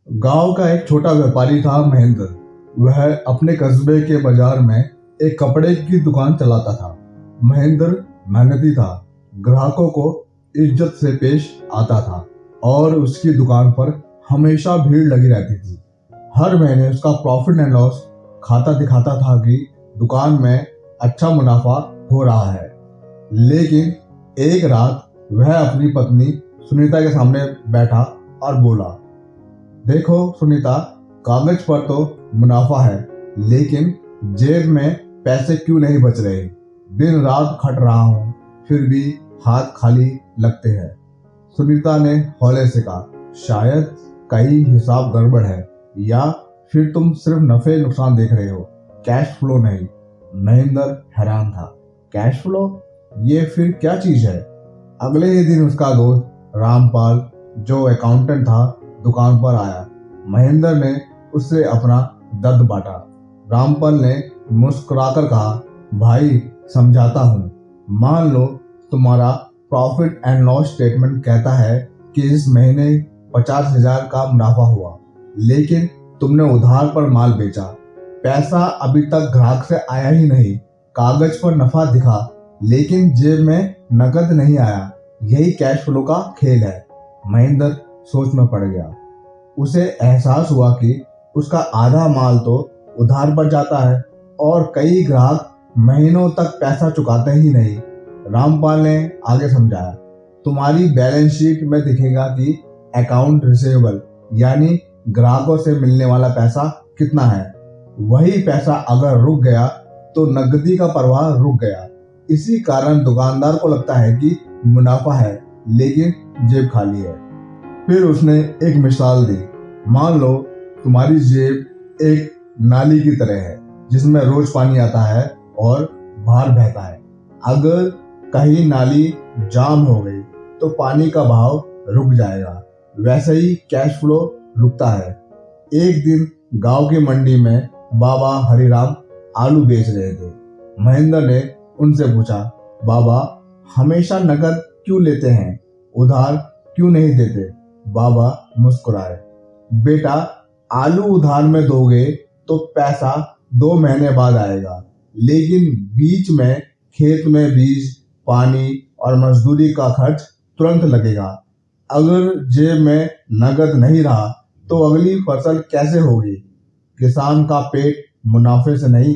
गांव का एक छोटा व्यापारी था महेंद्र। वह अपने कस्बे के बाजार में एक कपड़े की दुकान चलाता था। महेंद्र मेहनती था, ग्राहकों को इज्जत से पेश आता था और उसकी दुकान पर हमेशा भीड़ लगी रहती थी। हर महीने उसका प्रॉफिट एंड लॉस खाता दिखाता था कि दुकान में अच्छा मुनाफा हो रहा है। लेकिन एक रात वह अपनी पत्नी सुनीता के सामने बैठा और बोला, देखो सुनीता, कागज पर तो मुनाफा है, लेकिन जेब में पैसे क्यों नहीं बच रहे। दिन रात खट रहा हूँ, फिर भी हाथ खाली लगते हैं। सुनीता ने हौले से कहा, शायद कहीं हिसाब गड़बड़ है, या फिर तुम सिर्फ नफे नुकसान देख रहे हो, कैश फ्लो नहीं। महेंद्र हैरान था, कैश फ्लो, ये फिर क्या चीज है। अगले ही दिन उसका दोस्त रामपाल, जो अकाउंटेंट था, दुकान पर आया। महेंद्र ने उससे अपना दर्द बांटा। रामपाल ने मुस्कुराकर कहा, भाई समझाता हूँ, मान लो तुम्हारा प्रॉफिट एंड लॉस स्टेटमेंट कहता है कि इस महीने 50,000 का मुनाफा हुआ, लेकिन तुमने उधार पर माल बेचा, पैसा अभी तक ग्राहक से आया ही नहीं। कागज पर नफा दिखा, लेकिन जेब में नकद नहीं आया। यही कैश फ्लो का खेल है। महेंद्र सोच में पड़ गया। उसे एहसास हुआ कि उसका आधा माल तो उधार पर जाता है और कई ग्राहक महीनों तक पैसा चुकाते ही नहीं। रामपाल ने आगे समझाया, तुम्हारी बैलेंस शीट में दिखेगा कि अकाउंट रिसीवेबल यानी ग्राहकों से मिलने वाला पैसा कितना है। वही पैसा अगर रुक गया तो नकदी का प्रवाह रुक गया। इसी कारण दुकानदार को लगता है कि मुनाफा है, लेकिन जेब खाली है। फिर उसने एक मिसाल दी, मान लो तुम्हारी जेब एक नाली की तरह है, जिसमें रोज पानी आता है और बाहर बहता है। अगर कहीं नाली जाम हो गई तो पानी का बहाव रुक जाएगा। वैसे ही कैश फ्लो रुकता है। एक दिन गांव की मंडी में बाबा हरिराम आलू बेच रहे थे। महेंद्र ने उनसे पूछा, बाबा हमेशा नकद क्यों लेते हैं, उधार क्यों नहीं देते। बाबा मुस्कुराए, बेटा आलू उधार में दोगे तो पैसा 2 महीने बाद आएगा, लेकिन बीच में खेत में बीज, पानी और मजदूरी का खर्च तुरंत लगेगा। अगर जेब में नगद नहीं रहा तो अगली फसल कैसे होगी। किसान का पेट मुनाफे से नहीं,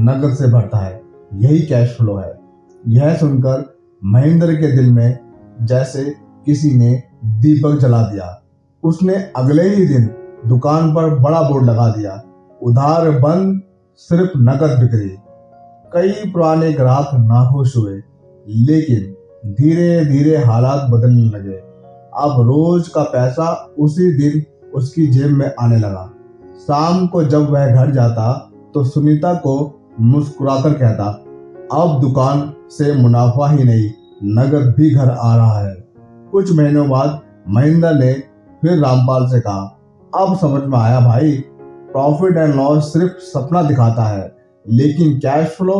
नगद से भरता है। यही कैश फ्लो है। यह सुनकर महेंद्र के दिल में जैसे किसी ने दीपक जला दिया। उसने अगले ही दिन दुकान पर बड़ा बोर्ड लगा दिया, उधार बंद, सिर्फ नकद बिक्री। कई पुराने ग्राहक नाखुश हुए, लेकिन धीरे धीरे हालात बदलने लगे। अब रोज का पैसा उसी दिन उसकी जेब में आने लगा। शाम को जब वह घर जाता तो सुनीता को मुस्कुराकर कहता, अब दुकान से मुनाफा ही नहीं, नगद भी घर आ रहा है। कुछ महीनों बाद महेंद्र ने फिर रामपाल से कहा, अब समझ में आया भाई, प्रॉफिट एंड लॉस सिर्फ सपना दिखाता है, लेकिन कैश फ्लो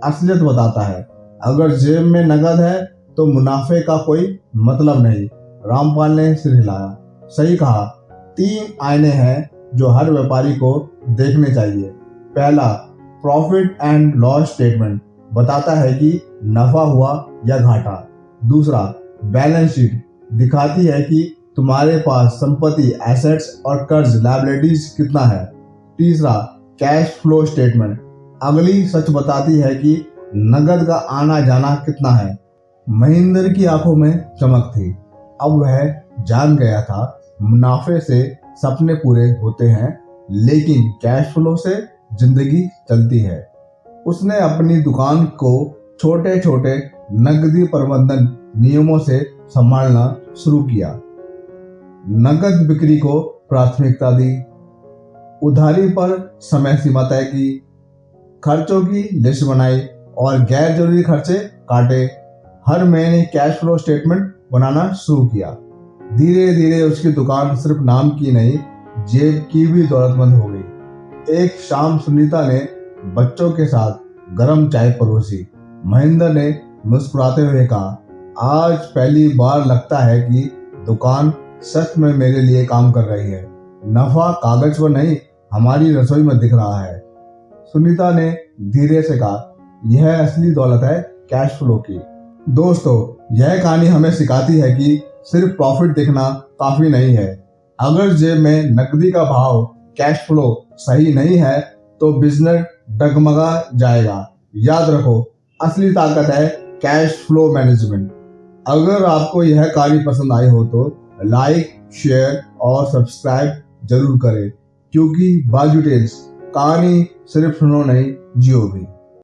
असलियत बताता है। अगर जेब में नगद है तो मुनाफे का कोई मतलब नहीं। रामपाल ने सिर हिलाया, सही कहा। 3 आईने हैं जो हर व्यापारी को देखने चाहिए। पहला, प्रॉफिट एंड लॉस स्टेटमेंट बताता है कि नफा हुआ या घाटा। दूसरा, बैलेंस शीट दिखाती है कि तुम्हारे पास संपत्ति, एसेट्स और कर्ज, लायबिलिटीज कितना है। तीसरा, कैश फ्लो स्टेटमेंट अगली सच बताती है कि नगद का आना जाना कितना है। महेंद्र की आंखों में चमक थी। अब वह जान गया था, मुनाफे से सपने पूरे होते हैं, लेकिन कैश फ्लो से जिंदगी चलती है। उसने अपनी दुकान को छोटे छोटे नकदी प्रबंधन नियमों से संभालना शुरू किया। नकद बिक्री को प्राथमिकता दी, उधारी पर समय सीमा तय की, खर्चों की लिस्ट बनाई और गैर जरूरी खर्चे काटे। हर महीने कैश फ्लो स्टेटमेंट बनाना शुरू किया। धीरे धीरे उसकी दुकान सिर्फ नाम की नहीं, जेब की भी दौलतमंद हो गई। एक शाम सुनीता ने बच्चों के साथ गरम चाय परोसी। महेंद्र ने मुस्कुराते हुए कहा, आज पहली बार लगता है कि दुकान सच में मेरे लिए काम कर रही है। नफा कागज पर नहीं, हमारी रसोई में दिख रहा है। सुनीता ने धीरे से कहा, यह असली दौलत है कैश फ्लो की। दोस्तों, यह कहानी हमें सिखाती है कि सिर्फ प्रॉफिट दिखना काफी नहीं है। अगर जेब में नकदी का भाव, कैश फ्लो सही नहीं है तो बिजनेस डगमगा जाएगा। याद रखो, असली ताकत है कैश फ्लो मैनेजमेंट। अगर आपको यह कहानी पसंद आई हो तो लाइक, शेयर और सब्सक्राइब जरूर करें, क्योंकि बाजू टेल्स कहानी सिर्फ सुनो नहीं, जियो भी।